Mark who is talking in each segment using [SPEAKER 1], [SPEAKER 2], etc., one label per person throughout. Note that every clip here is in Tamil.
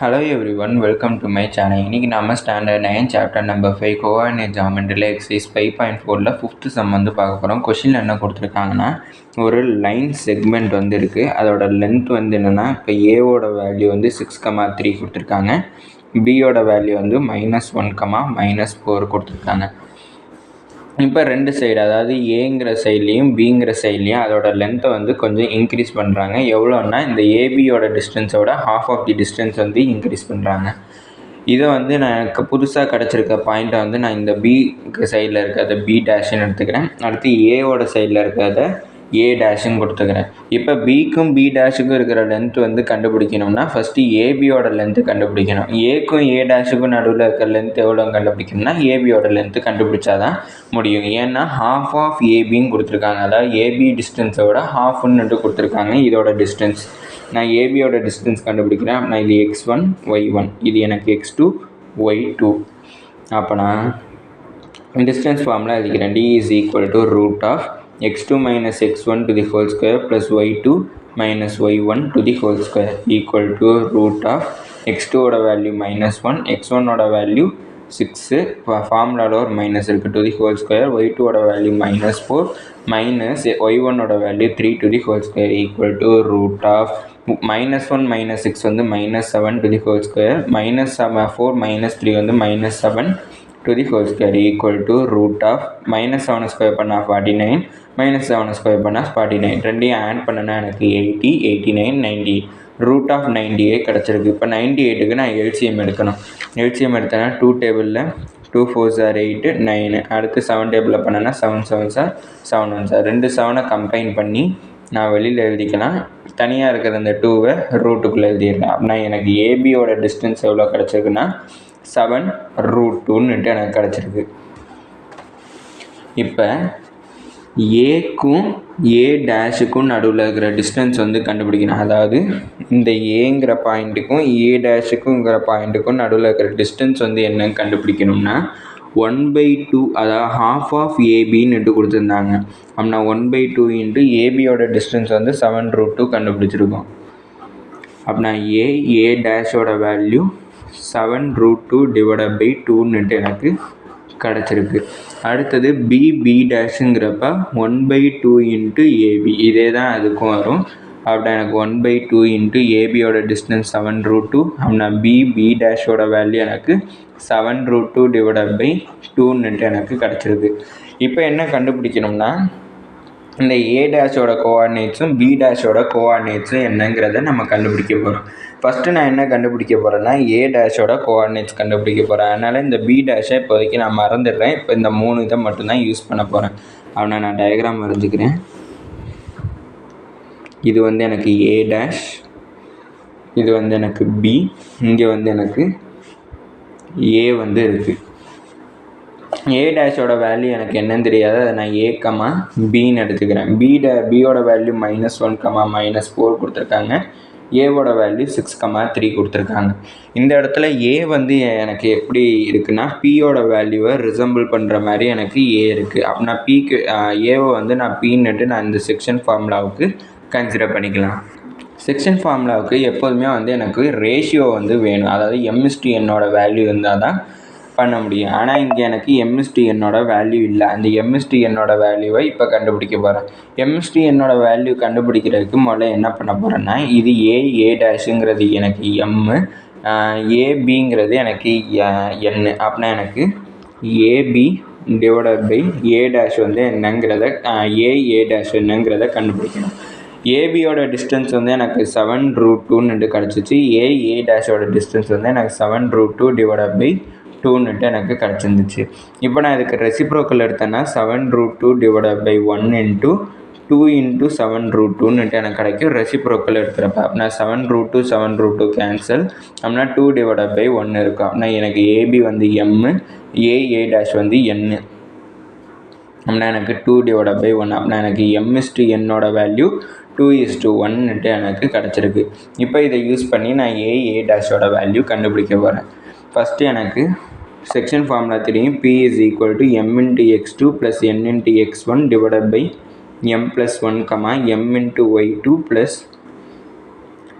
[SPEAKER 1] Hello everyone, welcome to my channel. இன்னைக்கு நாம ஸ்டாண்டர்ட் 9 சாப்டர் நம்பர் 5 கோஆர்டினேட் ஜாமெட்ரியில் எக்ஸசைஸ் 5.4ல 5th சம் வந்து பார்க்க போகிறோம். கொஷினில் என்ன கொடுத்துருக்காங்கன்னா, ஒரு லைன் செக்மெண்ட் வந்து இருக்குது. அதோட லென்த் வந்து என்னென்னா, இப்போ ஏவோட வேல்யூ வந்து 6,3 கொடுத்துருக்காங்க, பியோட வேல்யூ வந்து -1, -4 கொடுத்துருக்காங்க. இப்போ ரெண்டு சைடு, அதாவது ஏங்கிற சைட்லேயும் பிங்கிற சைட்லேயும் அதோட லென்த்தை வந்து கொஞ்சம் இன்க்ரீஸ் பண்ணுறாங்க. எவ்வளோன்னா, இந்த ஏபியோட டிஸ்டன்ஸோட ஹாஃப் ஆஃப் தி டிஸ்டன்ஸ் வந்து இன்க்ரீஸ் பண்ணுறாங்க. இதை வந்து நான் எனக்கு புதுசாக கிடச்சிருக்க பாயிண்ட்டை வந்து நான் இந்த பி சைடில் இருக்கிறத பி டேஷ்னு எடுத்துக்கிறேன். அடுத்து ஏவோட சைடில் இருக்கிறத ஏ டேஷ்னு கொடுத்துக்கிறேன். இப்போ பிக்கும் பி டேஷுக்கும் இருக்கிற லென்த் வந்து கண்டுபிடிக்கணும்னா ஃபஸ்ட்டு ஏபியோட லென்த்து கண்டுபிடிக்கணும். ஏக்கும் ஏ டேஷுக்கும் நடுவில் இருக்கிற லென்த் எவ்வளோ கண்டுபிடிக்கணும்னா ஏபியோட லென்த்து கண்டுபிடிச்சாதான் முடியும். ஏன்னா ஹாஃப் ஆஃப் ஏபின்னு கொடுத்துருக்காங்க, அதாவது ஏபி டிஸ்டன்ஸோட ஹாஃப்னுட்டு கொடுத்துருக்காங்க. இதோட டிஸ்டன்ஸ் நான் ஏபியோட டிஸ்டன்ஸ் கண்டுபிடிக்கிறேன். நான் இது x1 y1, இது எனக்கு x2 y2. அப்போ நான் டிஸ்டன்ஸ் ஃபார்முலா எழுதிக்கிறேன். d is equal to root of x2 minus x1 to the whole square plus y2 minus y1 to the whole square equal to root of x2 ஓட வேல்யூ -1, x1 ஓட வேல்யூ 6, ஃபார்முலாவில் ஒரு மைனஸ் இருக்குது, to the whole square, y2 ஓட வேல்யூ -4 மைனஸ் y1 ஓட value 3 to the whole square equal to root of -1 -6 வந்து -7 to the whole square, -4 -3 வந்து -7 to the whole square equal to root of -7 square பண்ணால் 49, -7 ஸ்கொயர் பண்ணால் 49, ரெண்டையும் ஆட் பண்ணனா எனக்கு 80, 89, 98, ரூட் ஆஃப் 98 கிடச்சிருக்கு. இப்போ 98க்கு நான் எல்சிஎம் எடுக்கணும். எல்சிஎம் எடுத்தேன்னா 2 டேபிளில் 2 4s are 8, 9, அடுத்து 7 டேபிளில் பண்ணேன்னா 7 7s are 7 1s are 2 7 combine பண்ணி நான் வெளியில் எழுதிக்கலாம். தனியாக இருக்கிற அந்த 2வை ரூட்டுக்குள்ளே எழுதிடுறேன். அப்படின்னா எனக்கு ஏபியோட டிஸ்டன்ஸ் எவ்வளோ கிடச்சிருக்குன்னா 7√2 எனக்கு கிடச்சிருக்கு. இப்போ ஏக்கும் ஏ டேஷுக்கும் நடுவில் இருக்கிற டிஸ்டன்ஸ் வந்து கண்டுபிடிக்கணும். அதாவது இந்த ஏங்கிற பாயிண்ட்டுக்கும் ஏ டேஷுக்குங்கிற பாயிண்ட்டுக்கும் நடுவில் இருக்கிற டிஸ்டன்ஸ் வந்து என்னன்னு கண்டுபிடிக்கணும்னா 1/2, அதாவது ஹாஃப் ஆஃப் ஏபின்னு கொடுத்துருந்தாங்க. அப்படின்னா 1/2 இன்ட்டு ஏபியோட டிஸ்டன்ஸ் வந்து 7√2 கண்டுபிடிச்சிருக்கோம். அப்படின்னா ஏ டேஷோட வேல்யூ 7√2 டிவைடட் பை 2 எனக்கு கிடச்சிருக்கு. அடுத்தது பி டேஷுங்கிறப்ப 1/2 இன்ட்டு ஏபி, இதே தான் அதுக்கும் வரும். அப்படின்னா எனக்கு 1/2 இன்ட்டு ஏபியோட டிஸ்டன்ஸ் 7√2, அப்படின்னா பி டேஷோட வேல்யூ எனக்கு 7√2 டிவைடட் பை 2 எனக்கு கிடச்சிருக்கு. இப்போ என்ன கண்டுபிடிக்கணும்னா, இந்த ஏ டேஷோட கோஆர்டினேட்ஸும் பி டேஷோட கோஆர்டினேட்ஸும் என்னங்கிறத நம்ம கண்டுபிடிக்க போகிறோம். ஃபஸ்ட்டு நான் என்ன கண்டுபிடிக்க போகிறேன்னா ஏ டேஷோட கோஆர்டினேட்ஸ் கண்டுபிடிக்க போகிறேன். அதனால் இந்த பி டேஷை இப்போதைக்கு நான் மறந்துடுறேன். இப்போ இந்த 3 இதை மட்டும்தான் யூஸ் பண்ண போகிறேன். அவனை நான் டயக்ராம் வரைஞ்சிக்கிறேன். இது வந்து எனக்கு ஏ டேஷ், இது வந்து எனக்கு பி, இங்கே வந்து எனக்கு ஏ வந்து இருக்குது. ஏ டேஷோட வேல்யூ எனக்கு என்னன்னு தெரியாது, அதை நான் ஏ பின்னு எடுத்துக்கிறேன். பியோட வேல்யூ -1, -4 கொடுத்துருக்காங்க. ஏவோட வேல்யூ 6,3 கொடுத்துருக்காங்க. இந்த இடத்துல ஏ வந்து எனக்கு எப்படி இருக்குன்னா, பியோட வேல்யூவை ரிசம்பிள் பண்ணுற மாதிரி எனக்கு ஏ இருக்குது. அப்படின்னா பிக்கு ஏவை வந்து நான் பின்னுட்டு நான் இந்த செக்ஷன் ஃபார்முலாவுக்கு கன்சிடர் பண்ணிக்கலாம். செக்ஷன் ஃபார்முலாவுக்கு எப்போதுமே வந்து எனக்கு ரேஷியோ வந்து வேணும், அதாவது m/nோட வேல்யூ இருந்தால் தான் பண்ண முடியும். ஆனால் இங்கே எனக்கு m/nோட வேல்யூ இல்லை. அந்த m/nோட வேல்யூவை இப்போ கண்டுபிடிக்க போகிறேன். m/nோட வேல்யூ கண்டுபிடிக்கிறதுக்கு முதல்ல என்ன பண்ண போகிறேன்னா, இது ஏ டேஷுங்கிறது எனக்கு m, ஏபிங்கிறது எனக்கு n. அப்படின்னா எனக்கு AB divided by a dash வந்து என்னங்கிறத ஏ டேஷ் என்னங்கிறத கண்டுபிடிக்கணும். ஏபியோட டிஸ்டன்ஸ் வந்து எனக்கு 7√2 கிடச்சிச்சு. ஏ டேஷோட டிஸ்டன்ஸ் வந்து எனக்கு 7√2 டிவைடட் பை 2 எனக்கு கிடச்சிருந்துச்சு. இப்போ நான் இதுக்கு ரெசிப்ரோக்கல் எடுத்தேன்னா 7√2 டிவைடட் பை 1 இன்ட்டு 2 இன்ட்டு 7√2 எனக்கு கிடைக்கும். ரெசிப்ரோக்கல் எடுக்கிறப்ப அப்படின்னா 7√2 கேன்சல், அப்படின்னா 2 டிவைடட் பை 1 இருக்கும். அப்படின்னா எனக்கு ஏபி வந்து m, ஏ டேஷ் வந்து n, அப்படின்னா எனக்கு 2 டிவைடட் பை 1, அப்படின்னா எனக்கு m/nோட வேல்யூ 2:1 எனக்கு கிடச்சிருக்கு. இப்போ இதை யூஸ் பண்ணி நான் ஏ டேஷோட வேல்யூ கண்டுபிடிக்க போகிறேன். ஃபஸ்ட்டு எனக்கு செக்ஷன் ஃபார்முலா தெரியும். P is equal to m into x2 plus n into x1 divided by m plus 1, m into y2 plus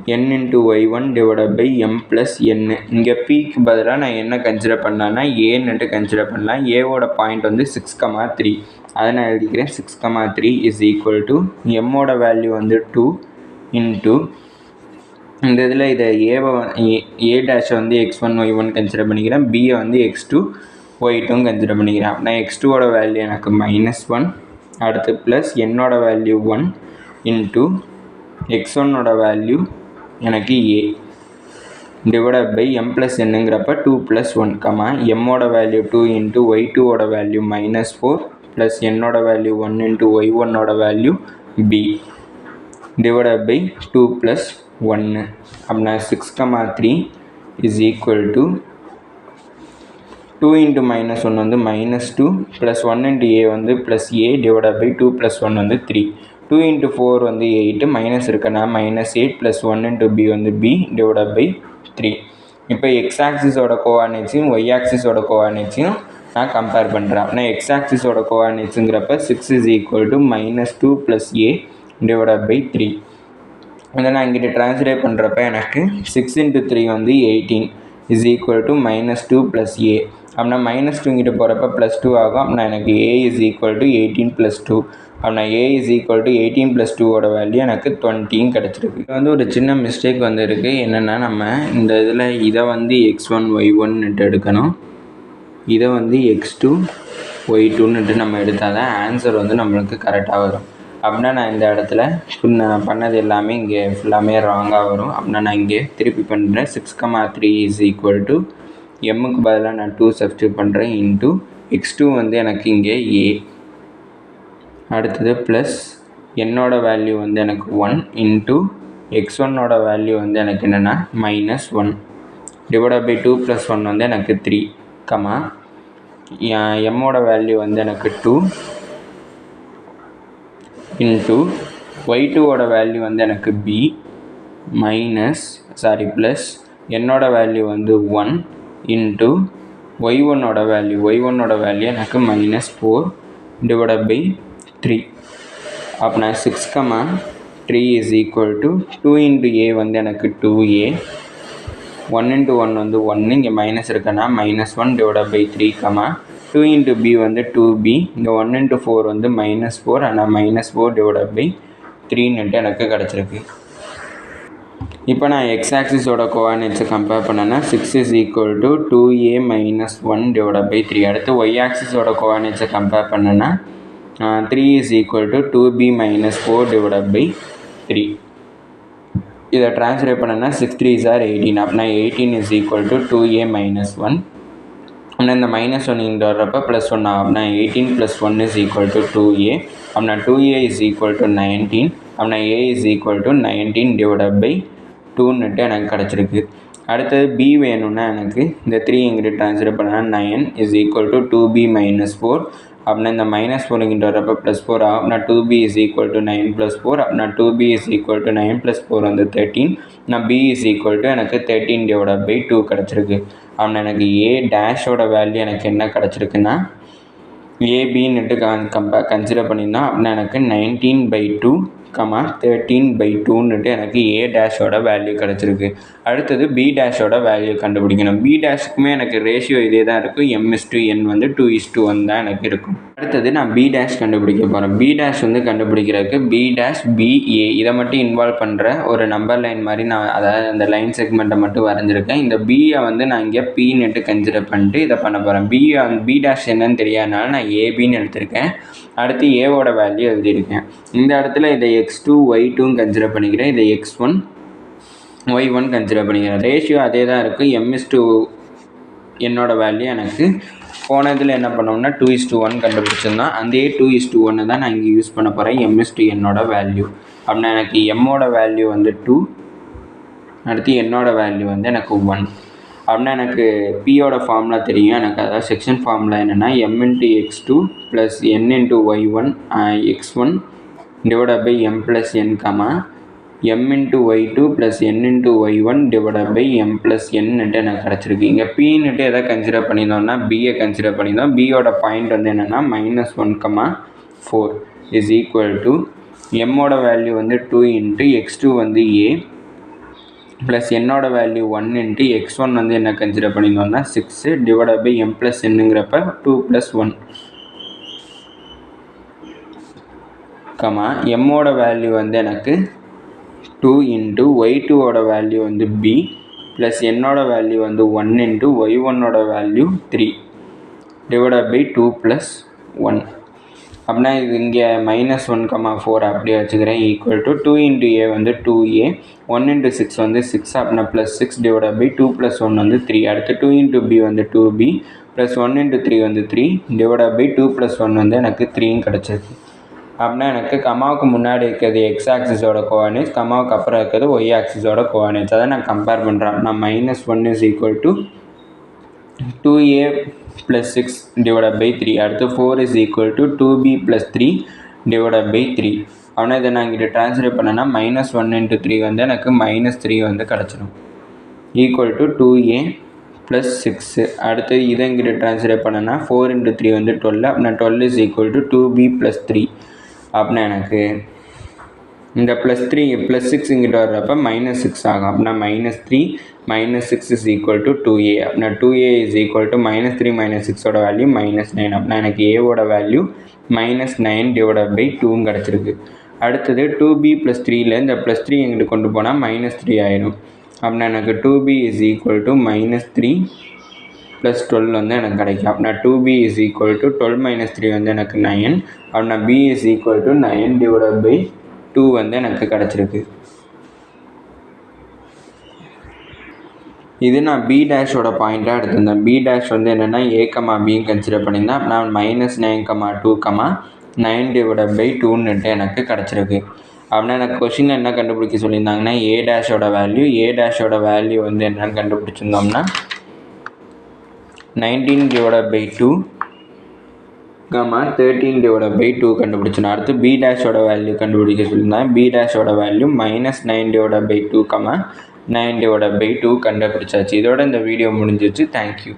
[SPEAKER 1] n into y1 divided by m plus n. இங்கே pக்கு பதிலாக நான் என்ன கன்சிடர் பண்ணலான்னா ஏன்னுட்டு கன்சிடர் பண்ணலாம். ஏவோட பாயிண்ட் வந்து 6,3. அதை நான் எழுதிக்கிறேன். 6,3 இஸ் ஈக்குவல் டு எம்மோட வேல்யூ வந்து 2 இன்ட்டு இந்த இதில் இதை ஏ டேஷை வந்து x1 y1 கன்சிடர் பண்ணிக்கிறேன். பியை வந்து x2 y2 கன்சிடர் பண்ணிக்கிறேன். அப்படின்னா x2ஓட வேல்யூ எனக்கு -1, அடுத்து ப்ளஸ் என்னோட வேல்யூ 1 இன்ட்டு x1ஓட வேல்யூ எனக்கு a divided by m plus என்னங்கிறப்ப 2 + 1, எம்மோட வேல்யூ 2 இன்ட்டு y2ஓட வேல்யூ -4 ப்ளஸ் என்னோட வேல்யூ 1 இன்ட்டு y1ஓட வேல்யூ b டிவைடட் பை 2 + 1. அப்படின்னா 6,3 இஸ் ஈக்குவல் டு 2 இன்ட்டு -1 வந்து -2 ப்ளஸ் 1 இன்ட்டு a வந்து ப்ளஸ் a டிவைடட் பை 2 + 1 வந்து 3. 2 இன்ட்டு 4 வந்து 8, மைனஸ் இருக்குன்னா -8 ப்ளஸ் 1 இன்ட்டு b வந்து b டிவைடட் பை 3. இப்போ எக்ஸ் ஆக்சிஸோட கோஆர்டினேட்ஸையும் ஒய் ஆக்சிஸோட கோஆர்டினேட்ஸையும் நான் கம்பேர் பண்ணுறேன். அப்படின்னா எக்ஸ் ஆக்சிஸோட கோஆர்டினேட்ஸுங்கிறப்ப 6 is equal to -2 plus a divided by 3. இதை நான் இங்கிட்ட ட்ரான்ஸ்லேட் பண்ணுறப்ப எனக்கு 6 இன்ட்டு 3 வந்து 18 is equal to -2 plus a. அப்படின்னா -2 இங்கிட்ட போகிறப்ப +2 ஆகும். அப்படின்னா எனக்கு a இஸ் ஈக்குவல் டு 18 + 2. அப்படின்னா a இஸ் ஈக்குவல் டு 18 + 2ஓட வேல்யூ எனக்கு 20 கிடச்சிருக்கு. இது வந்து ஒரு சின்ன மிஸ்டேக் வந்து இருக்குது. என்னென்னா நம்ம இந்த இதில் இதை வந்து x1 y1ன்னுட்டு எடுக்கணும், இதை வந்து x2 y2ன்னுட்டு நம்ம எடுத்தால் தான் ஆன்சர் வந்து நம்மளுக்கு கரெக்டாக வரும். அப்படின்னா நான் இந்த இடத்துல நான் பண்ணது எல்லாமே இங்கே ஃபுல்லாமே ராங்காக வரும். அப்படின்னா நான் இங்கே திருப்பி பண்ணுறேன். 6,3 இஸ் ஈக்குவல் டு எம்முக்கு பதிலாக நான் 2 சப்ஸ்டியூட் பண்ணுறேன் இன்ட்டு x2 வந்து எனக்கு இங்கே a, அடுத்தது ப்ளஸ் என்னோட வேல்யூ வந்து எனக்கு 1 இன்ட்டு x1ஓட வேல்யூ வந்து எனக்கு என்னென்னா -1 டிவைடட் பை 2 + 1 வந்து எனக்கு 3, எம்மோட வேல்யூ வந்து எனக்கு 2 இன்ட்டு y2ஓட வேல்யூ வந்து எனக்கு b ப்ளஸ் என்னோட வேல்யூ வந்து 1 இன்ட்டு y1ஓட வேல்யூ எனக்கு -4 டிவைடட் பை 3. அப்படின்னா 6,3 is equal to 2 into a வந்து எனக்கு 2a, 1 இன்ட்டு 1 வந்து 1, இங்கே மைனஸ் இருக்குன்னா -1 டிவைடட் பை 3, 2 இன்ட்டு b வந்து 2b, இங்கே 1 இன்ட்டு 4 வந்து -4, ஆனால் -4 டிவைடட் பை 3ன்னுட்டு எனக்கு கிடச்சிருக்கு. இப்போ நான் எக்ஸ் ஆக்சிஸோட கோஆர்டினேட்ஸை கம்பேர் பண்ணேன்னா 6 is equal to 2a - 1 divided by 3. அடுத்து ஒய் ஆக்சிஸோட கோஆர்டினேட்ஸை கம்பேர் பண்ணேன்னா 3 is equal to 2b - 4 divided by 3. இதை ட்ரான்ஸ்லேட் பண்ணேன்னா 6 3s are 18. அப்படின்னா 18 இஸ் ஈக்குவல் டு 2a - 1. ஆனால் இந்த -1 இங்கே வர்றப்போ +1 ஆகும். அப்படின்னா 18 + 1 இஸ் ஈக்குவல் டு 2a. அப்படின்னா 2a இஸ் ஈக்குவல் டு 19. அப்படின்னா a is equal to 19 divided by 2ன்னுட்டு எனக்கு கிடச்சிருக்கு. அடுத்தது b வேணும்னா எனக்கு இந்த 3 இங்கிட்ட ட்ரான்ஸ்லேட் பண்ணால் 9 இஸ் ஈக்குவல் டு 2b - 4. அப்படின்னா இந்த -4 இங்கிட்ட வரப்போ +4 ஆகும். அப்படின்னா 2b இஸ் ஈக்குவல் டு 9 + 4. அப்படின்னா 2b இஸ் ஈக்குவல் டு 9 + 4 வந்து 13. நான் b இஸ் ஈக்குவல் டு எனக்கு 13 டிவைடட் பை 2 கிடச்சிருக்கு. அப்படின்னா எனக்கு a டேஷோட வேல்யூ எனக்கு என்ன கிடச்சிருக்குன்னா ஏபின்னுட்டு கன்சிடர் பண்ணியிருந்தோம். அப்படின்னா எனக்கு 19/2, 13/2ன்னுட்டு எனக்கு a டேஷோட வேல்யூ கிடச்சிருக்கு. அடுத்தது b டேஷோட வேல்யூ கண்டுபிடிக்கணும். b டேஷுக்குமே எனக்கு ரேஷியோ இதே தான் இருக்கும். m/n வந்து 2:1 தான் எனக்கு இருக்கும். அடுத்தது நான் b டேஷ் கண்டுபிடிக்க போகிறேன். b டேஷ் வந்து கண்டுபிடிக்கிறதுக்கு b டேஷ் ba இதை மட்டும் இன்வால்வ் பண்ணுற ஒரு நம்பர் லைன் மாதிரி நான் அதாவது அந்த லைன் செக்மெண்ட்டை மட்டும் வரைஞ்சிருக்கேன். இந்த b-யை வந்து நான் இங்கே p-ன்னுட்டு கன்சிடர் பண்ணிட்டு இதை பண்ண போகிறேன். b டேஷ் என்னன்னு தெரியாதனால நான் ஏபின்னு எடுத்திருக்கேன். அடுத்து ஏவோட வேல்யூ எழுதியிருக்கேன். இந்த இடத்துல இதை x2 y2 கன்சிடர் பண்ணிக்கிறேன். இதை x1 y1 கன்சிடர் பண்ணிக்கிறேன். ரேஷியோ அதே தான் இருக்குது. m/nோட வேல்யூ எனக்கு போனதில் என்ன பண்ணோம்னா 2:1 கண்டுபிடிச்சிருந்தோம். அந்த 2:1 தான் நான் இங்கே யூஸ் பண்ண போகிறேன். m/nோட வேல்யூ அப்படின்னா எனக்கு எம்மோட வேல்யூ வந்து 2, அடுத்து என்னோட வேல்யூ வந்து எனக்கு 1. அப்படின்னா எனக்கு பியோட ஃபார்முலா தெரியும். எனக்கு அதாவது செக்ஷன் ஃபார்முலா என்னென்னா m/x2 plus n × y1 x1 divided by m + n, m × y2 plus n × y1 divided by m + n எனக்கு கிடச்சிருக்கு. இங்கே பின்னுட்டு எதை கன்சிடர் பண்ணியிருந்தோம்னா பியை கன்சிடர் பண்ணியிருந்தோம். பியோட பாயிண்ட் வந்து என்னென்னா -1, 4 இஸ் ஈக்குவல் டு எம்மோட வேல்யூ வந்து 2 இன்ட்டு x2 வந்து a ப்ளஸ் என்னோட வேல்யூ 1 இன்ட்டு x1 வந்து என்ன கன்சிடர் பண்ணியிருந்தோம்னா 6 டிவைடட் பை m ப்ளஸ் என்னங்கிறப்ப 2 + 1 கமா எம்மோட வேல்யூ வந்து எனக்கு 2 இன்ட்டு y2ஓட வேல்யூ வந்து b ப்ளஸ் என்னோட வேல்யூ வந்து 1 இன்ட்டு y1ஓட வேல்யூ 3 டிவைடட் பை 2 + 1 அப்படின்னா இது இங்கே -1,4 அப்படியே வச்சுக்கிறேன் ஈக்குவல் டு 2 இன்ட்டு a வந்து 2a 1 இன்ட்டு 6 வந்து 6 அப்படின்னா ப்ளஸ் 6 டிவைடட் பை 2 + 1 வந்து 3 அடுத்து 2 இன்ட்டு b வந்து 2b ப்ளஸ் 1 இன்ட்டு 3 வந்து 3 டிவைடட் பை 2 + 1 வந்து எனக்கு 3 கிடச்சிருக்கு. அப்படின்னா எனக்கு கமாவுக்கு முன்னாடி இருக்கிறது x ஆக்சிஸோட கோஆர்டினேட்ஸ், கமாவுக்கு அப்புறம் இருக்கிறது y ஆக்சிஸோட கோஆர்டினேட்ஸ். அதை நான் கம்பேர் பண்ணுறேன். நான் -1 is equal to 2a + 6 divided by 3 அடுத்து 4 is equal to 2b + 3 divided by 3 ஆனால் இதை நான் இங்கிட்ட ட்ரான்ஸ்லேட் பண்ணேன்னா -1 இன்ட்டு 3 வந்து எனக்கு -3 வந்து கிடச்சிடும் ஈக்குவல் டு 2a + 6 அடுத்து இதை இங்கிட்ட ட்ரான்ஸ்லேட் பண்ணேன்னா 4 இன்ட்டு 3 வந்து 12 அப்படின்னா 12 இஸ் ஈக்குவல் டு 2b + 3 அப்படின்னா எனக்கு இந்த +3 +6 இங்கிட்ட வர்றப்ப -6 ஆகும். அப்படின்னா -3 -6 இஸ் ஈக்குவல் டு 2a அப்படின்னா 2a இஸ் ஈக்குவல் டு -3 -6ஓட வேல்யூ -9 அப்படின்னா எனக்கு ஏவோட வேல்யூ -9 டிவைடட் பை 2 கிடச்சிருக்கு. அடுத்தது 2b + 3ல இந்த +3 எங்கிட்ட கொண்டு போனால் -3 ஆயிடும். அப்படின்னா எனக்கு 2b இஸ் ஈக்குவல் டு -3 + 12 வந்து எனக்கு கிடைக்கும். அப்படின்னா 2b இஸ் ஈக்குவல் டு 12 - 3 வந்து எனக்கு 9 அப்படின்னா b is equal to 9 divided by 2 வந்து எனக்கு கிடச்சிருக்கு. இது நான் b டேஷோட பாயிண்ட்டாக எடுத்திருந்தேன். b டேஷ் வந்து என்னென்னா a, bன்னு கன்சிடர் பண்ணியிருந்தேன். அப்படின்னா -9, 2, 9 டிவைடட் பை 2ன்னுட்டு எனக்கு கிடச்சிருக்கு. அப்படின்னா எனக்கு கொஷினில் என்ன கண்டுபிடிக்க சொல்லியிருந்தாங்கன்னா a டேஷோட வேல்யூ வந்து என்னென்னு கண்டுபிடிச்சிருந்தோம்னா 19 டிவைடட் பை 2 13 டிவைடட் பை 2 கண்டுபிடிச்சணும். அடுத்து b டேஷோட வேல்யூ கண்டுபிடிக்க சொல்லியிருந்தேன். b டேஷோட value -9 divided by 2 9 divided by 2 கண்டுபிடிச்சாச்சு. இதோட இந்த வீடியோ முடிஞ்சிச்சு. தேங்க்யூ.